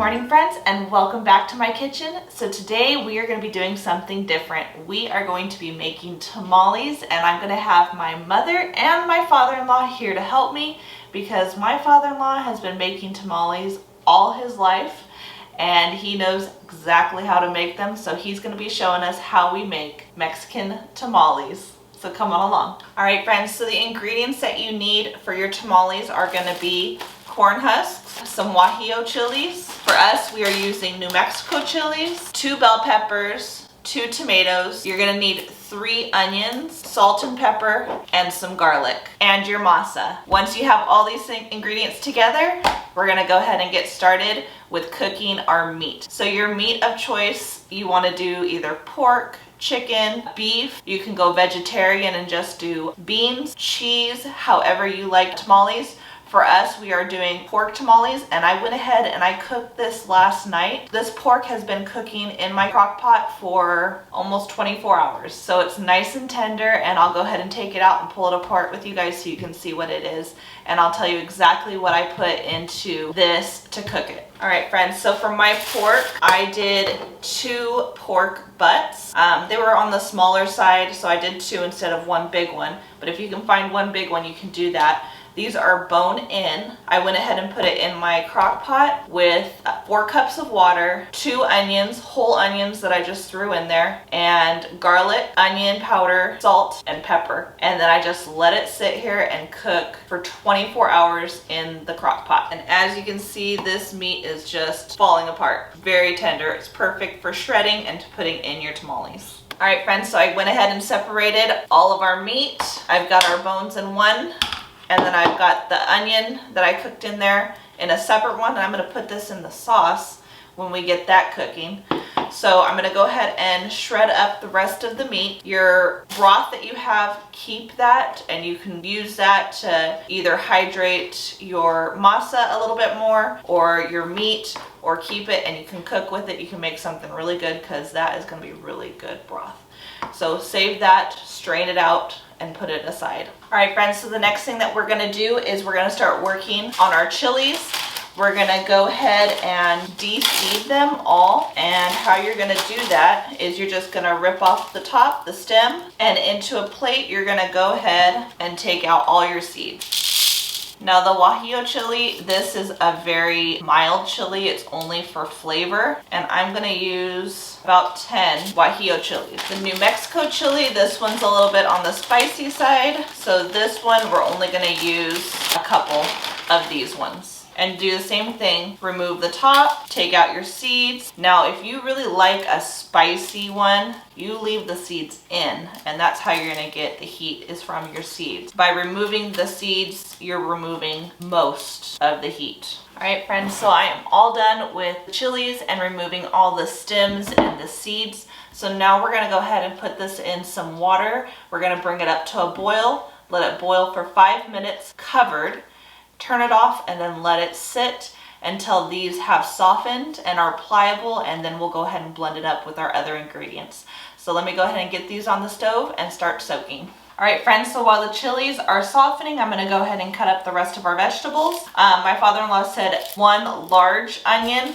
morning, friends, and welcome back to my kitchen. So today we are going to be doing something different. We are going to be making tamales, and I'm going to have my mother and my father-in-law here to help me because my father-in-law has been making tamales all his life and he knows exactly how to make them. So he's going to be showing us how we make Mexican tamales. So come on along. All right, friends, so the ingredients that you need for your tamales are going to be corn husks, some Guajillo chilies. For us, we are using New Mexico chilies, 2 bell peppers, 2 tomatoes. You're gonna need 3 onions, salt and pepper, and some garlic, and your masa. Once you have all these ingredients together, we're gonna go ahead and get started with cooking our meat. So your meat of choice, you wanna do either pork, chicken, beef. You can go vegetarian and just do beans, cheese, however you like tamales. For us, we are doing pork tamales, and I went ahead and I cooked this last night. This pork has been cooking in my crock pot for almost 24 hours. So it's nice and tender, and I'll go ahead and take it out and pull it apart with you guys so you can see what it is. And I'll tell you exactly what I put into this to cook it. All right, friends, so for my pork, I did 2 pork butts. They were on the smaller side, so I did 2 instead of 1 big one. But if you can find 1 big one, you can do that. These are bone in. I went ahead and put it in my crock pot with 4 cups of water, 2 onions, whole onions that I just threw in there, and garlic, onion powder, salt, and pepper. And then I just let it sit here and cook for 24 hours in the crock pot. And as you can see, this meat is just falling apart. Very tender. It's perfect for shredding and putting in your tamales. All right, friends, so I went ahead and separated all of our meat. I've got our bones in one. And then I've got the onion that I cooked in there in a separate one. And I'm going to put this in the sauce when we get that cooking. So I'm going to go ahead and shred up the rest of the meat. Your broth that you have, keep that, and you can use that to either hydrate your masa a little bit more or your meat, or keep it and you can cook with it. You can make something really good because that is going to be really good broth. So save that, strain it out, and put it aside. All right, friends, so the next thing that we're gonna do is we're gonna start working on our chilies. We're gonna go ahead and de-seed them all. And how you're gonna do that is you're just gonna rip off the top, the stem, and into a plate, you're gonna go ahead and take out all your seeds. Now the Guajillo chili, this is a very mild chili. It's only for flavor, and I'm gonna use about 10 Guajillo chilies. The New Mexico chili, this one's a little bit on the spicy side, so this one we're only gonna use a couple of these ones. And do the same thing, remove the top, take out your seeds. Now, if you really like a spicy one, you leave the seeds in, and that's how you're gonna get the heat, is from your seeds. By removing the seeds, you're removing most of the heat. All right, friends, so I am all done with the chilies and removing all the stems and the seeds. So now we're gonna go ahead and put this in some water. We're gonna bring it up to a boil, let it boil for 5 minutes covered. Turn it off and then let it sit until these have softened and are pliable, and then we'll go ahead and blend it up with our other ingredients. So let me go ahead and get these on the stove and start soaking. All right, friends, so while the chilies are softening, I'm gonna go ahead and cut up the rest of our vegetables. My father-in-law said 1 large onion.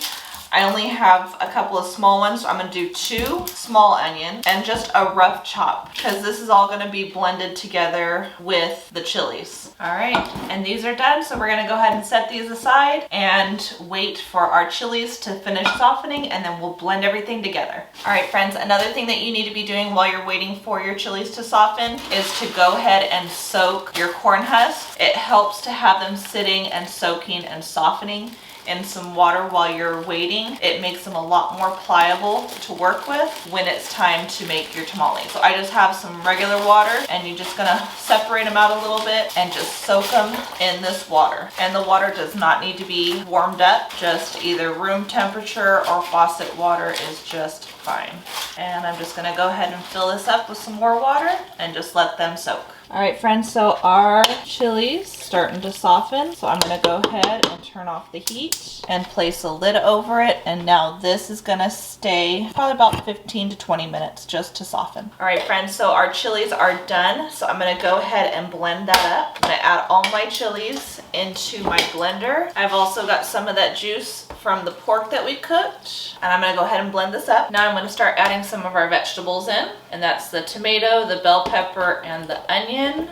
I only have a couple of small ones, so I'm gonna do 2 small onions and just a rough chop, because this is all gonna be blended together with the chilies. All right, and these are done, so we're gonna go ahead and set these aside and wait for our chilies to finish softening, and then we'll blend everything together. All right, friends, another thing that you need to be doing while you're waiting for your chilies to soften is to go ahead and soak your corn husks. It helps to have them sitting and soaking and softening in some water while you're waiting. It makes them a lot more pliable to work with when it's time to make your tamales. So I just have some regular water, and you're just gonna separate them out a little bit and just soak them in this water. And the water does not need to be warmed up, just either room temperature or faucet water is just fine. And I'm just gonna go ahead and fill this up with some more water and just let them soak. All right, friends, so our chilies starting to soften. So I'm gonna go ahead and turn off the heat and place a lid over it. And now this is gonna stay probably about 15 to 20 minutes just to soften. All right, friends, so our chilies are done. So I'm gonna go ahead and blend that up. I'm gonna add all my chilies into my blender. I've also got some of that juice from the pork that we cooked. And I'm gonna go ahead and blend this up. Now I'm gonna start adding some of our vegetables in. And that's the tomato, the bell pepper, and the onion.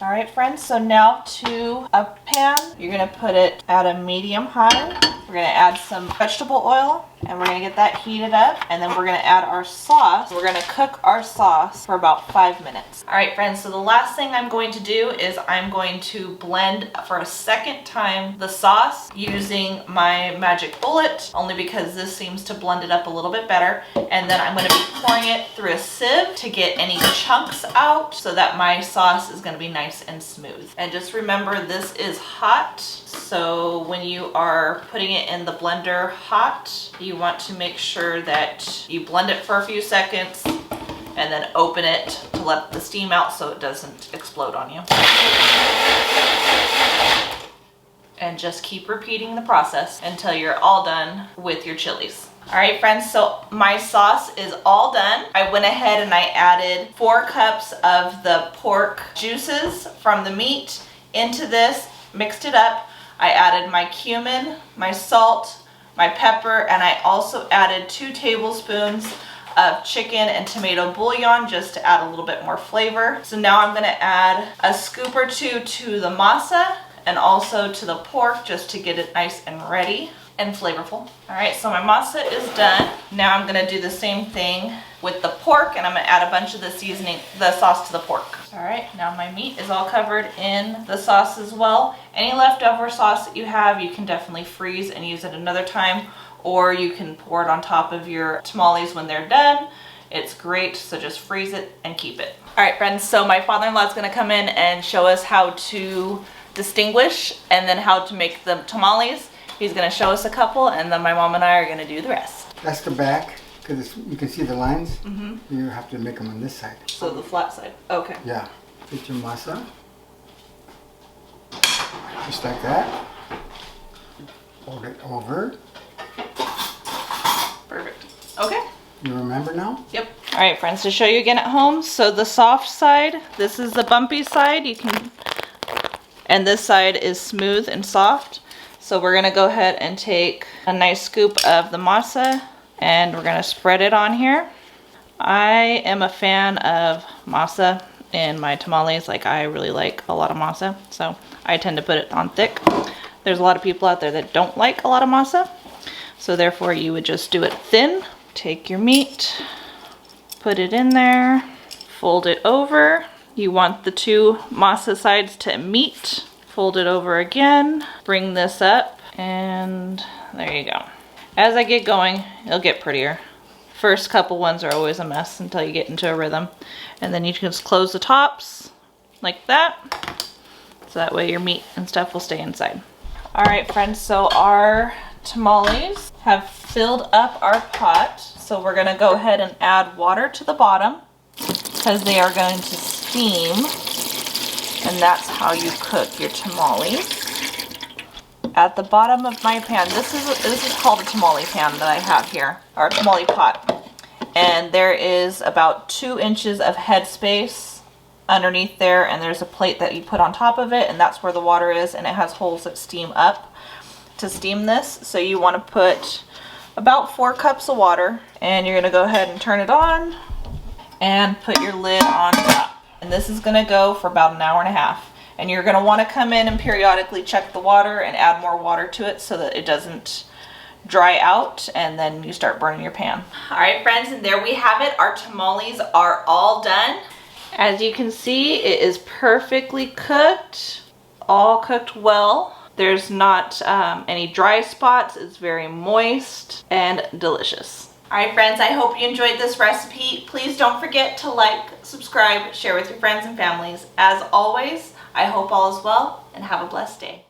All right, friends, so now to a pan. You're gonna put it at a medium high. We're gonna add some vegetable oil and we're gonna get that heated up, and then we're gonna add our sauce. We're gonna cook our sauce for about 5 minutes. All right, friends, so the last thing I'm going to do is I'm going to blend for a second time the sauce using my magic bullet, only because this seems to blend it up a little bit better. And then I'm gonna be pouring it through a sieve to get any chunks out so that my sauce is gonna be nice and smooth. And just remember, this is hot, so when you are putting it in the blender hot, you want to make sure that you blend it for a few seconds and then open it to let the steam out so it doesn't explode on you. And just keep repeating the process until you're all done with your chilies. All right, friends, so my sauce is all done. I went ahead and I added 4 cups of the pork juices from the meat into this, mixed it up. I added my cumin, my salt, my pepper, and I also added 2 tablespoons of chicken and tomato bouillon just to add a little bit more flavor. So now I'm gonna add a scoop or 2 to the masa and also to the pork just to get it nice and ready and flavorful. All right, so my masa is done. Now I'm gonna do the same thing with the pork, and I'm gonna add a bunch of the seasoning, the sauce to the pork. All right, now my meat is all covered in the sauce as well. Any leftover sauce that you have, you can definitely freeze and use it another time, or you can pour it on top of your tamales when they're done. It's great, so just freeze it and keep it. All right, friends, so my father-in-law is gonna come in and show us how to distinguish and then how to make the tamales. He's gonna show us a couple, and then my mom and I are gonna do the rest. That's the back, because you can see the lines. You have to make them on this side. So the flat side, okay. Yeah. Put your masa. Just like that. Fold it over. Perfect. Okay. You remember now? Yep. All right, friends, to show you again at home, so the soft side, this is the bumpy side, and this side is smooth and soft. So we're gonna go ahead and take a nice scoop of the masa and we're gonna spread it on here. I am a fan of masa in my tamales. Like, I really like a lot of masa, so I tend to put it on thick. There's a lot of people out there that don't like a lot of masa, so therefore you would just do it thin. Take your meat, put it in there, fold it over. You want the 2 masa sides to meet. Fold it over again, bring this up, and there you go. As I get going, it'll get prettier. First couple ones are always a mess until you get into a rhythm. And then you can just close the tops like that, so that way your meat and stuff will stay inside. All right, friends, so our tamales have filled up our pot. So we're gonna go ahead and add water to the bottom because they are going to steam. And that's how you cook your tamales. At the bottom of my pan, this is called a tamale pan that I have here, or tamale pot. And there is about 2 inches of head space underneath there, and there's a plate that you put on top of it, and that's where the water is, and it has holes that steam up to steam this. So you want to put about 4 cups of water, and you're gonna go ahead and turn it on and put your lid on top. And this is gonna go for about an hour and a half. And you're gonna wanna come in and periodically check the water and add more water to it so that it doesn't dry out and then you start burning your pan. All right, friends, and there we have it. Our tamales are all done. As you can see, it is perfectly cooked, all cooked well. There's not any dry spots. It's very moist and delicious. All right, friends, I hope you enjoyed this recipe. Please don't forget to like, subscribe, share with your friends and families. As always, I hope all is well and have a blessed day.